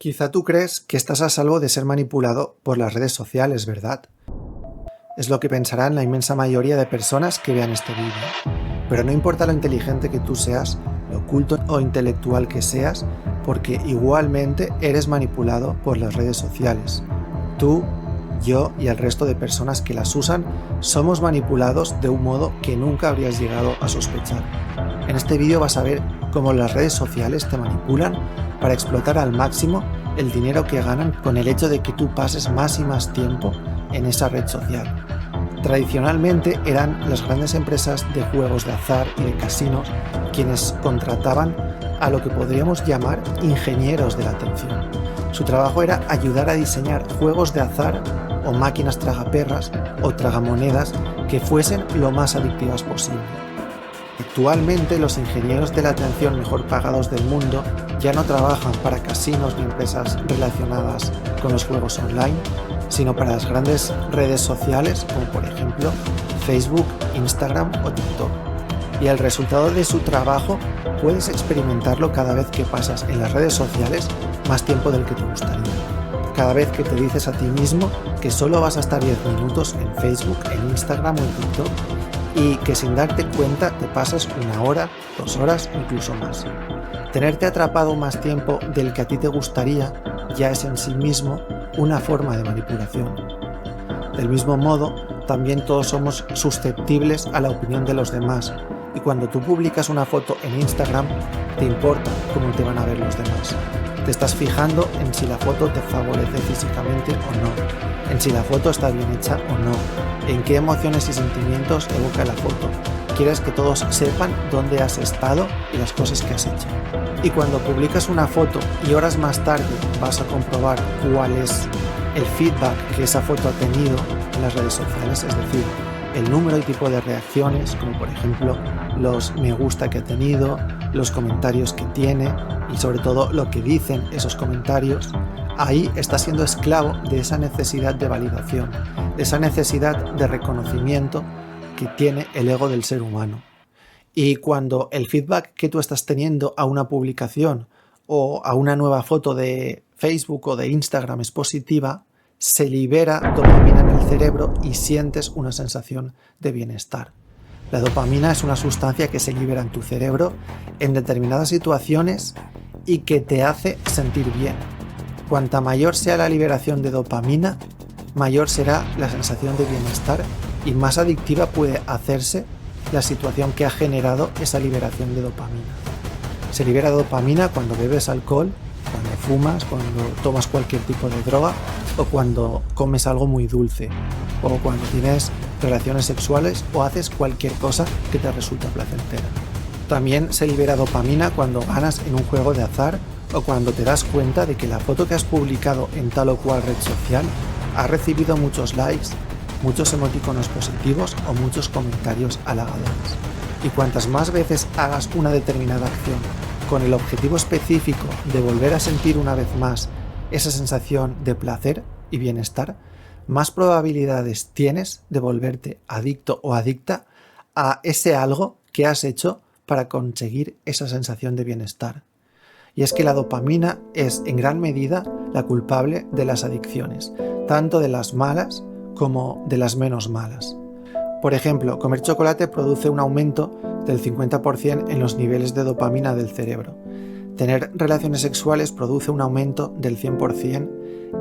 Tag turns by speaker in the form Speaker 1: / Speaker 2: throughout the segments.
Speaker 1: Quizá tú crees que estás a salvo de ser manipulado por las redes sociales, ¿verdad? Es lo que pensarán la inmensa mayoría de personas que vean este vídeo. Pero no importa lo inteligente que tú seas, lo culto o intelectual que seas, porque igualmente eres manipulado por las redes sociales. Tú, yo y el resto de personas que las usan somos manipulados de un modo que nunca habrías llegado a sospechar. En este vídeo vas a ver cómo las redes sociales te manipulan para explotar al máximo el dinero que ganan con el hecho de que tú pases más y más tiempo en esa red social. Tradicionalmente eran las grandes empresas de juegos de azar y de casinos quienes contrataban a lo que podríamos llamar ingenieros de la atención. Su trabajo era ayudar a diseñar juegos de azar o máquinas tragaperras o tragamonedas que fuesen lo más adictivas posible. Actualmente los ingenieros de la atención mejor pagados del mundo ya no trabajan para casinos ni empresas relacionadas con los juegos online, sino para las grandes redes sociales como por ejemplo Facebook, Instagram o TikTok. Y el resultado de su trabajo puedes experimentarlo cada vez que pasas en las redes sociales más tiempo del que te gustaría. Cada vez que te dices a ti mismo que solo vas a estar 10 minutos en Facebook, en Instagram o en TikTok y que sin darte cuenta te pasas 1 hora, 2 horas o incluso más. Tenerte atrapado más tiempo del que a ti te gustaría ya es en sí mismo una forma de manipulación. Del mismo modo, también todos somos susceptibles a la opinión de los demás y cuando tú publicas una foto en Instagram, te importa cómo te van a ver los demás. Te estás fijando en si la foto te favorece físicamente o no, en si la foto está bien hecha o no, en qué emociones y sentimientos evoca la foto. Quieres que todos sepan dónde has estado y las cosas que has hecho. Y cuando publicas una foto y horas más tarde vas a comprobar cuál es el feedback que esa foto ha tenido en las redes sociales, es decir, el número y tipo de reacciones, como por ejemplo los me gusta que ha tenido, los comentarios que tiene y sobre todo lo que dicen esos comentarios, ahí está siendo esclavo de esa necesidad de validación, de esa necesidad de reconocimiento que tiene el ego del ser humano. Y cuando el feedback que tú estás teniendo a una publicación o a una nueva foto de Facebook o de Instagram es positiva, se libera dopamina en el cerebro y sientes una sensación de bienestar. La dopamina es una sustancia que se libera en tu cerebro en determinadas situaciones y que te hace sentir bien. Cuanta mayor sea la liberación de dopamina, mayor será la sensación de bienestar y más adictiva puede hacerse la situación que ha generado esa liberación de dopamina. Se libera dopamina cuando bebes alcohol, cuando fumas, cuando tomas cualquier tipo de droga o cuando comes algo muy dulce o cuando tienes relaciones sexuales o haces cualquier cosa que te resulta placentera. También se libera dopamina cuando ganas en un juego de azar o cuando te das cuenta de que la foto que has publicado en tal o cual red social ha recibido muchos likes, muchos emoticonos positivos o muchos comentarios halagadores. Y cuantas más veces hagas una determinada acción con el objetivo específico de volver a sentir una vez más esa sensación de placer y bienestar, más probabilidades tienes de volverte adicto o adicta a ese algo que has hecho para conseguir esa sensación de bienestar. Y es que la dopamina es en gran medida la culpable de las adicciones, tanto de las malas como de las menos malas. Por ejemplo, comer chocolate produce un aumento del 50% en los niveles de dopamina del cerebro. Tener relaciones sexuales produce un aumento del 100%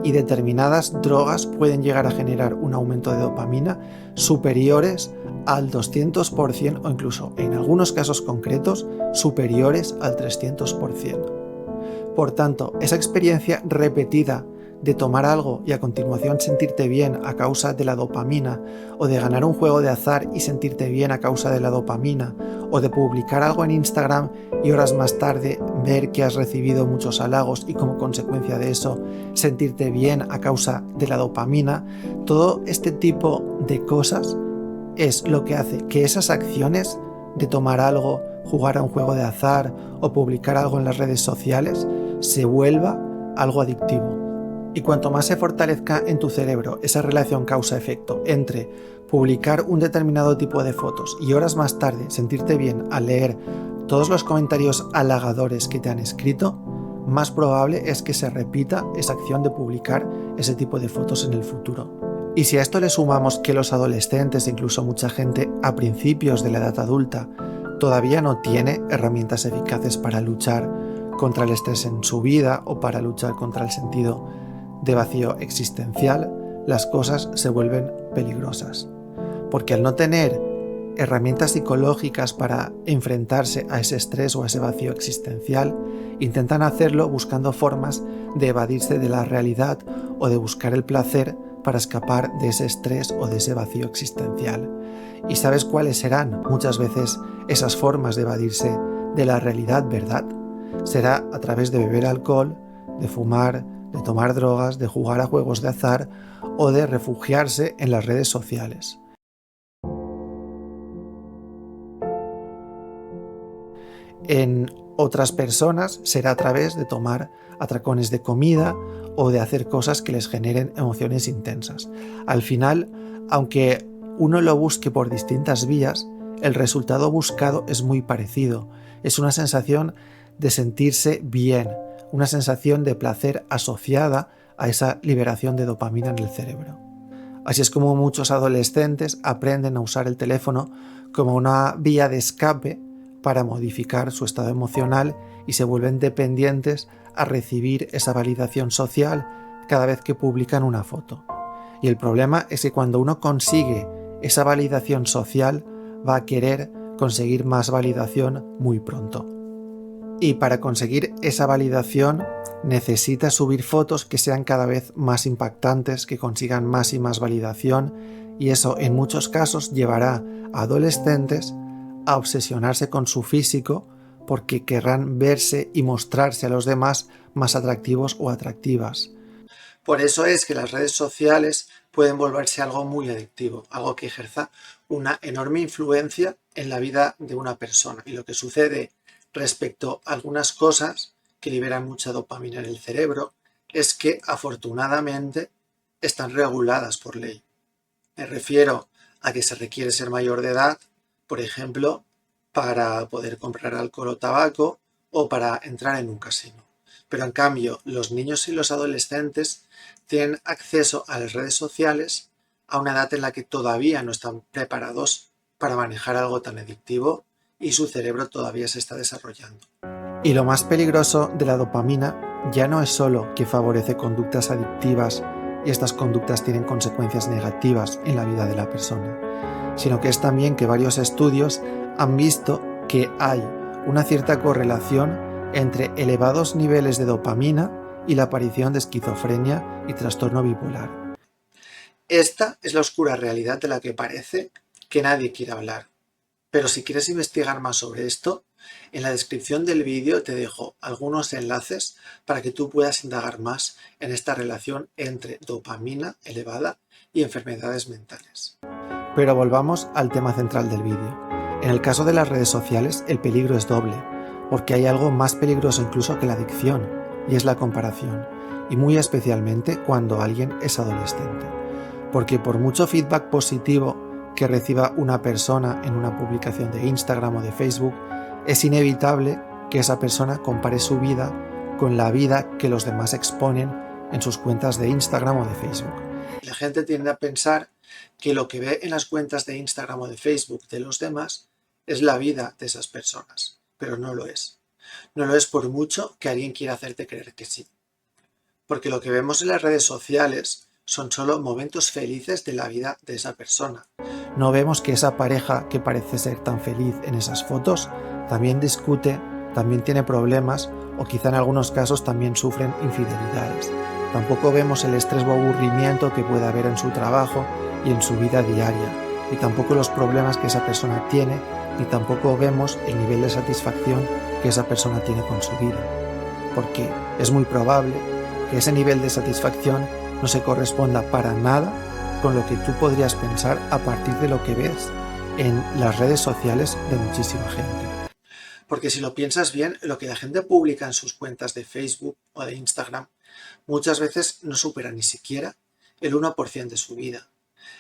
Speaker 1: y determinadas drogas pueden llegar a generar un aumento de dopamina superiores al 200% o incluso en algunos casos concretos superiores al 300%. Por tanto, esa experiencia repetida de tomar algo y a continuación sentirte bien a causa de la dopamina, o de ganar un juego de azar y sentirte bien a causa de la dopamina, o de publicar algo en Instagram y horas más tarde ver que has recibido muchos halagos y como consecuencia de eso sentirte bien a causa de la dopamina, todo este tipo de cosas es lo que hace que esas acciones de tomar algo, jugar a un juego de azar o publicar algo en las redes sociales se vuelva algo adictivo. Y cuanto más se fortalezca en tu cerebro esa relación causa-efecto entre publicar un determinado tipo de fotos y horas más tarde sentirte bien al leer todos los comentarios halagadores que te han escrito, más probable es que se repita esa acción de publicar ese tipo de fotos en el futuro. Y si a esto le sumamos que los adolescentes, incluso mucha gente a principios de la edad adulta, todavía no tiene herramientas eficaces para luchar contra el estrés en su vida o para luchar contra el sentido de vacío existencial, las cosas se vuelven peligrosas. Porque al no tener herramientas psicológicas para enfrentarse a ese estrés o a ese vacío existencial, intentan hacerlo buscando formas de evadirse de la realidad o de buscar el placer para escapar de ese estrés o de ese vacío existencial. ¿Y sabes cuáles serán muchas veces esas formas de evadirse de la realidad, verdad? Será a través de beber alcohol, de fumar, de tomar drogas, de jugar a juegos de azar o de refugiarse en las redes sociales. En otras personas será a través de tomar atracones de comida o de hacer cosas que les generen emociones intensas. Al final, aunque uno lo busque por distintas vías, el resultado buscado es muy parecido. Es una sensación de sentirse bien, una sensación de placer asociada a esa liberación de dopamina en el cerebro. Así es como muchos adolescentes aprenden a usar el teléfono como una vía de escape para modificar su estado emocional y se vuelven dependientes a recibir esa validación social cada vez que publican una foto. Y el problema es que cuando uno consigue esa validación social, va a querer conseguir más validación muy pronto. Y para conseguir esa validación necesita subir fotos que sean cada vez más impactantes, que consigan más y más validación, y eso en muchos casos llevará a adolescentes a obsesionarse con su físico porque querrán verse y mostrarse a los demás más atractivos o atractivas. Por eso es que las redes sociales pueden volverse algo muy adictivo, algo que ejerza una enorme influencia en la vida de una persona. Y lo que sucede respecto a algunas cosas que liberan mucha dopamina en el cerebro es que afortunadamente están reguladas por ley. Me refiero a que se requiere ser mayor de edad, por ejemplo, para poder comprar alcohol o tabaco o para entrar en un casino. Pero en cambio, los niños y los adolescentes tienen acceso a las redes sociales a una edad en la que todavía no están preparados para manejar algo tan adictivo y su cerebro todavía se está desarrollando. Y lo más peligroso de la dopamina ya no es solo que favorece conductas adictivas y estas conductas tienen consecuencias negativas en la vida de la persona, sino que es también que varios estudios han visto que hay una cierta correlación entre elevados niveles de dopamina y la aparición de esquizofrenia y trastorno bipolar. Esta es la oscura realidad de la que parece que nadie quiere hablar. Pero si quieres investigar más sobre esto, en la descripción del vídeo te dejo algunos enlaces para que tú puedas indagar más en esta relación entre dopamina elevada y enfermedades mentales. Pero volvamos al tema central del vídeo. En el caso de las redes sociales, el peligro es doble, porque hay algo más peligroso incluso que la adicción, y es la comparación, y muy especialmente cuando alguien es adolescente. Porque por mucho feedback positivo que reciba una persona en una publicación de Instagram o de Facebook, es inevitable que esa persona compare su vida con la vida que los demás exponen en sus cuentas de Instagram o de Facebook. La gente tiende a pensar que lo que ve en las cuentas de Instagram o de Facebook de los demás es la vida de esas personas, pero no lo es. No lo es por mucho que alguien quiera hacerte creer que sí. Porque lo que vemos en las redes sociales son solo momentos felices de la vida de esa persona. No vemos que esa pareja que parece ser tan feliz en esas fotos también discute, también tiene problemas o quizá en algunos casos también sufren infidelidades. Tampoco vemos el estrés o aburrimiento que puede haber en su trabajo y en su vida diaria, y tampoco los problemas que esa persona tiene, ni tampoco vemos el nivel de satisfacción que esa persona tiene con su vida. Porque es muy probable que ese nivel de satisfacción no se corresponda para nada con lo que tú podrías pensar a partir de lo que ves en las redes sociales de muchísima gente. Porque si lo piensas bien, lo que la gente publica en sus cuentas de Facebook o de Instagram muchas veces no supera ni siquiera el 1% de su vida.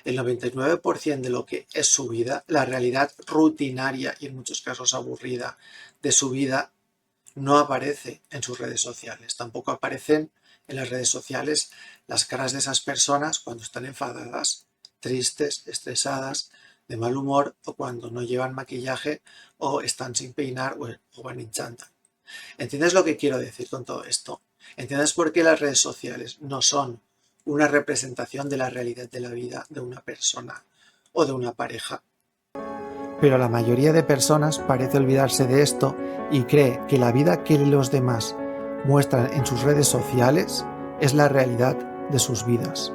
Speaker 1: El 99% de lo que es su vida, la realidad rutinaria y en muchos casos aburrida de su vida, no aparece en sus redes sociales. Tampoco aparecen en las redes sociales las caras de esas personas cuando están enfadadas, tristes, estresadas, de mal humor o cuando no llevan maquillaje o están sin peinar o van en chándal. ¿Entiendes lo que quiero decir con todo esto? ¿Entiendes por qué las redes sociales no son una representación de la realidad de la vida de una persona o de una pareja? Pero la mayoría de personas parece olvidarse de esto y cree que la vida que los demás muestran en sus redes sociales es la realidad de sus vidas.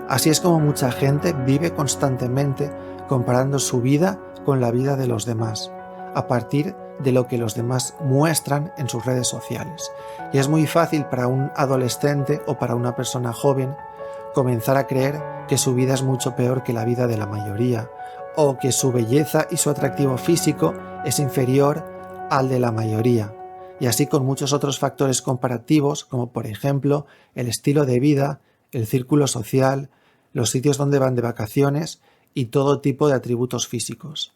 Speaker 1: Así es como mucha gente vive constantemente comparando su vida con la vida de los demás, a partir de lo que los demás muestran en sus redes sociales. Y es muy fácil para un adolescente o para una persona joven comenzar a creer que su vida es mucho peor que la vida de la mayoría, o que su belleza y su atractivo físico es inferior al de la mayoría, y así con muchos otros factores comparativos, como por ejemplo el estilo de vida, el círculo social, los sitios donde van de vacaciones y todo tipo de atributos físicos.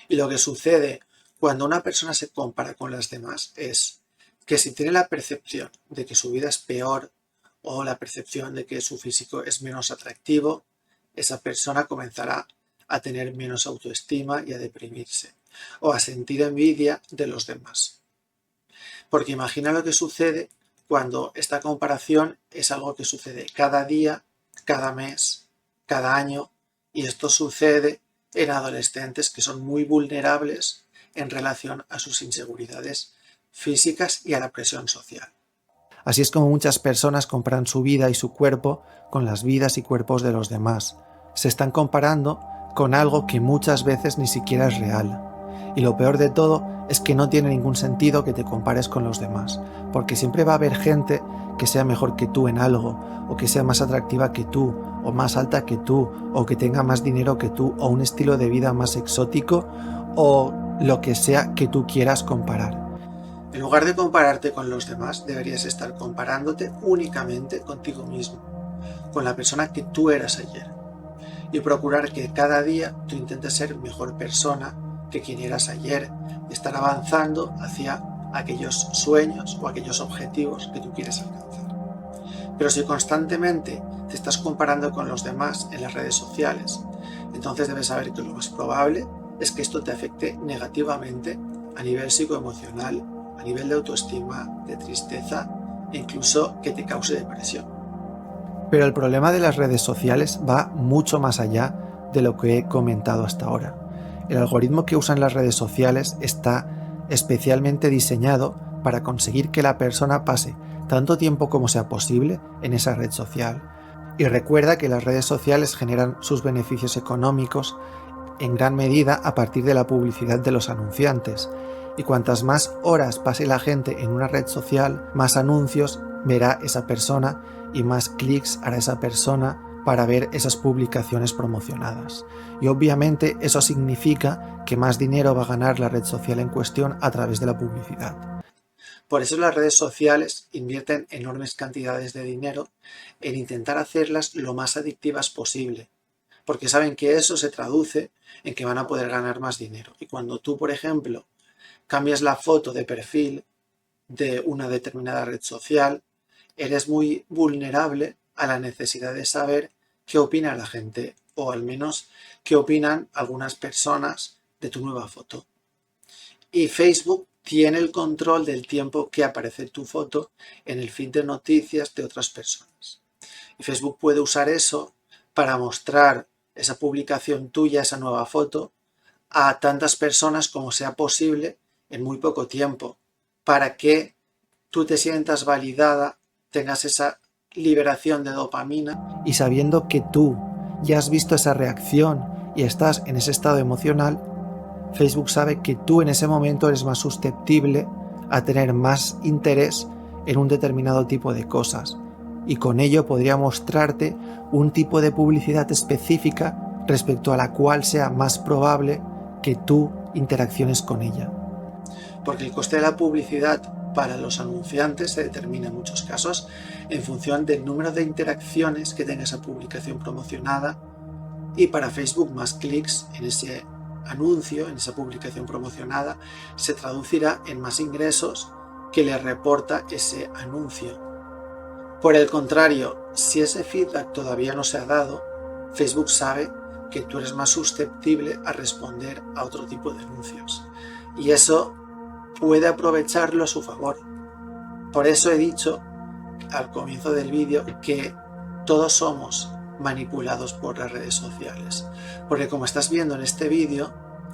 Speaker 1: Y lo que sucede cuando una persona se compara con las demás es que si tiene la percepción de que su vida es peor o la percepción de que su físico es menos atractivo, esa persona comenzará a tener menos autoestima y a deprimirse o a sentir envidia de los demás. Porque imagina lo que sucede cuando esta comparación es algo que sucede cada día, cada mes, cada año, y esto sucede en adolescentes que son muy vulnerables en relación a sus inseguridades físicas y a la presión social. Así es como muchas personas comparan su vida y su cuerpo con las vidas y cuerpos de los demás. Se están comparando con algo que muchas veces ni siquiera es real. Y lo peor de todo es que no tiene ningún sentido que te compares con los demás, porque siempre va a haber gente que sea mejor que tú en algo, o que sea más atractiva que tú, o más alta que tú, o que tenga más dinero que tú, o un estilo de vida más exótico, o lo que sea que tú quieras comparar. En lugar de compararte con los demás, deberías estar comparándote únicamente contigo mismo, con la persona que tú eras ayer, y procurar que cada día tú intentes ser mejor persona que quien eras ayer y estar avanzando hacia aquellos sueños o aquellos objetivos que tú quieres alcanzar. Pero si constantemente te estás comparando con los demás en las redes sociales, entonces debes saber que lo más probable es que esto te afecte negativamente a nivel psicoemocional, a nivel de autoestima, de tristeza e incluso que te cause depresión. Pero el problema de las redes sociales va mucho más allá de lo que he comentado hasta ahora. El algoritmo que usan las redes sociales está especialmente diseñado para conseguir que la persona pase tanto tiempo como sea posible en esa red social. Y recuerda que las redes sociales generan sus beneficios económicos en gran medida a partir de la publicidad de los anunciantes. Y cuantas más horas pase la gente en una red social, más anuncios verá esa persona y más clics hará esa persona para ver esas publicaciones promocionadas. Y obviamente eso significa que más dinero va a ganar la red social en cuestión a través de la publicidad. Por eso las redes sociales invierten enormes cantidades de dinero en intentar hacerlas lo más adictivas posible, porque saben que eso se traduce en que van a poder ganar más dinero. Y cuando tú, por ejemplo, cambias la foto de perfil de una determinada red social, eres muy vulnerable a la necesidad de saber qué opina la gente, o al menos qué opinan algunas personas de tu nueva foto. Y Facebook tiene el control del tiempo que aparece tu foto en el feed de noticias de otras personas. Y Facebook puede usar eso para mostrar esa publicación tuya, esa nueva foto, a tantas personas como sea posible en muy poco tiempo, para que tú te sientas validada, tengas esa liberación de dopamina y sabiendo que tú ya has visto esa reacción y estás en ese estado emocional, Facebook sabe que tú en ese momento eres más susceptible a tener más interés en un determinado tipo de cosas y con ello podría mostrarte un tipo de publicidad específica respecto a la cual sea más probable que tú interacciones con ella. Porque el coste de la publicidad para los anunciantes se determina en muchos casos en función del número de interacciones que tenga esa publicación promocionada y para Facebook más clics en ese anuncio, en esa publicación promocionada, se traducirá en más ingresos que le reporta ese anuncio. Por el contrario, si ese feedback todavía no se ha dado, Facebook sabe que tú eres más susceptible a responder a otro tipo de anuncios. Y eso puede aprovecharlo a su favor. Por eso he dicho al comienzo del vídeo que todos somos manipulados por las redes sociales. Porque como estás viendo en este vídeo,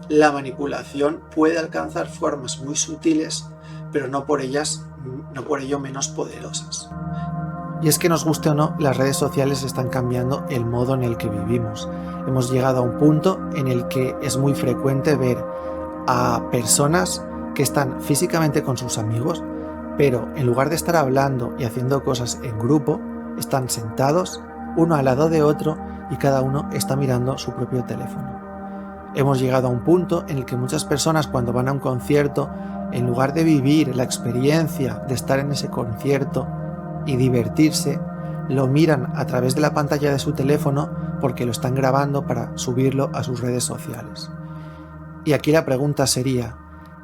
Speaker 1: la manipulación puede alcanzar formas muy sutiles, pero no por ello menos poderosas. Y es que nos guste o no, las redes sociales están cambiando el modo en el que vivimos. Hemos llegado a un punto en el que es muy frecuente ver a personas que están físicamente con sus amigos, pero en lugar de estar hablando y haciendo cosas en grupo, están sentados uno al lado de otro y cada uno está mirando su propio teléfono. Hemos llegado a un punto en el que muchas personas, cuando van a un concierto, en lugar de vivir la experiencia de estar en ese concierto y divertirse, lo miran a través de la pantalla de su teléfono porque lo están grabando para subirlo a sus redes sociales. Y aquí la pregunta sería,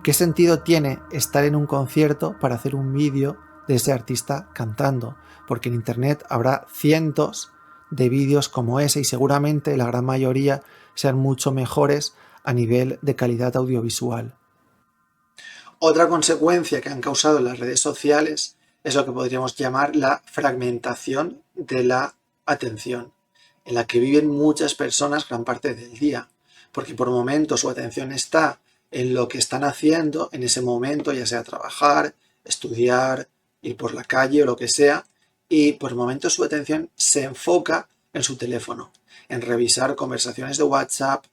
Speaker 1: ¿qué sentido tiene estar en un concierto para hacer un vídeo de ese artista cantando? Porque en internet habrá cientos de vídeos como ese y seguramente la gran mayoría sean mucho mejores a nivel de calidad audiovisual. Otra consecuencia que han causado las redes sociales es lo que podríamos llamar la fragmentación de la atención, en la que viven muchas personas gran parte del día, porque por momentos su atención está en lo que están haciendo en ese momento, ya sea trabajar, estudiar, ir por la calle o lo que sea, y por momentos su atención se enfoca en su teléfono, en revisar conversaciones de WhatsApp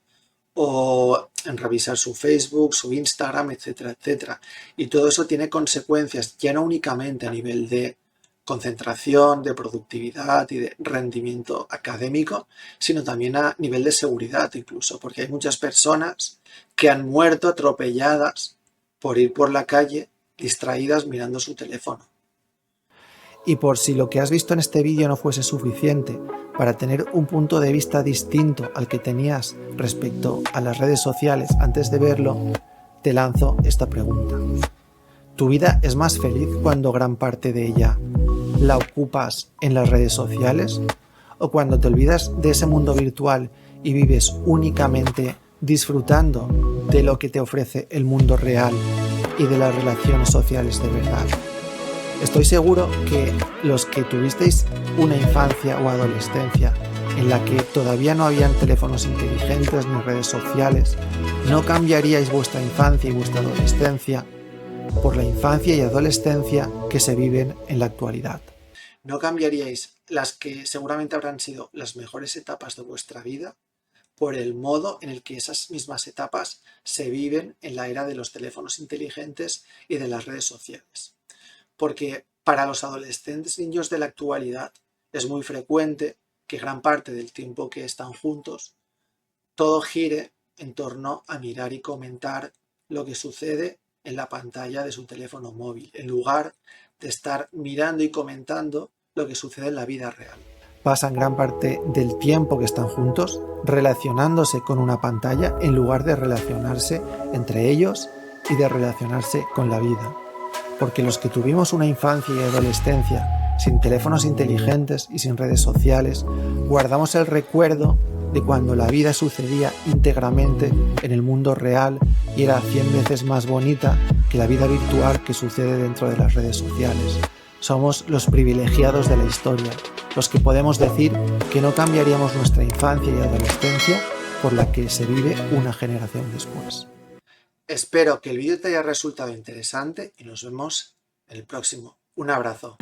Speaker 1: o en revisar su Facebook, su Instagram, etcétera, etcétera. Y todo eso tiene consecuencias ya no únicamente a nivel de concentración, de productividad y de rendimiento académico, sino también a nivel de seguridad incluso, porque hay muchas personas que han muerto atropelladas por ir por la calle distraídas mirando su teléfono. Y por si lo que has visto en este vídeo no fuese suficiente para tener un punto de vista distinto al que tenías respecto a las redes sociales antes de verlo, te lanzo esta pregunta. ¿Tu vida es más feliz cuando gran parte de ella la ocupas en las redes sociales? ¿O cuando te olvidas de ese mundo virtual y vives únicamente disfrutando de lo que te ofrece el mundo real y de las relaciones sociales de verdad? Estoy seguro que los que tuvisteis una infancia o adolescencia en la que todavía no habían teléfonos inteligentes ni redes sociales, no cambiaríais vuestra infancia y vuestra adolescencia por la infancia y adolescencia que se viven en la actualidad. No cambiaríais las que seguramente habrán sido las mejores etapas de vuestra vida por el modo en el que esas mismas etapas se viven en la era de los teléfonos inteligentes y de las redes sociales. Porque para los adolescentes niños de la actualidad es muy frecuente que gran parte del tiempo que están juntos todo gire en torno a mirar y comentar lo que sucede en la pantalla de su teléfono móvil, en lugar de estar mirando y comentando lo que sucede en la vida real. Pasan gran parte del tiempo que están juntos relacionándose con una pantalla en lugar de relacionarse entre ellos y de relacionarse con la vida. Porque los que tuvimos una infancia y adolescencia sin teléfonos inteligentes y sin redes sociales, guardamos el recuerdo de cuando la vida sucedía íntegramente en el mundo real y era 100 veces más bonita que la vida virtual que sucede dentro de las redes sociales. Somos los privilegiados de la historia, los que podemos decir que no cambiaríamos nuestra infancia y adolescencia por la que se vive una generación después. Espero que el vídeo te haya resultado interesante y nos vemos en el próximo. Un abrazo.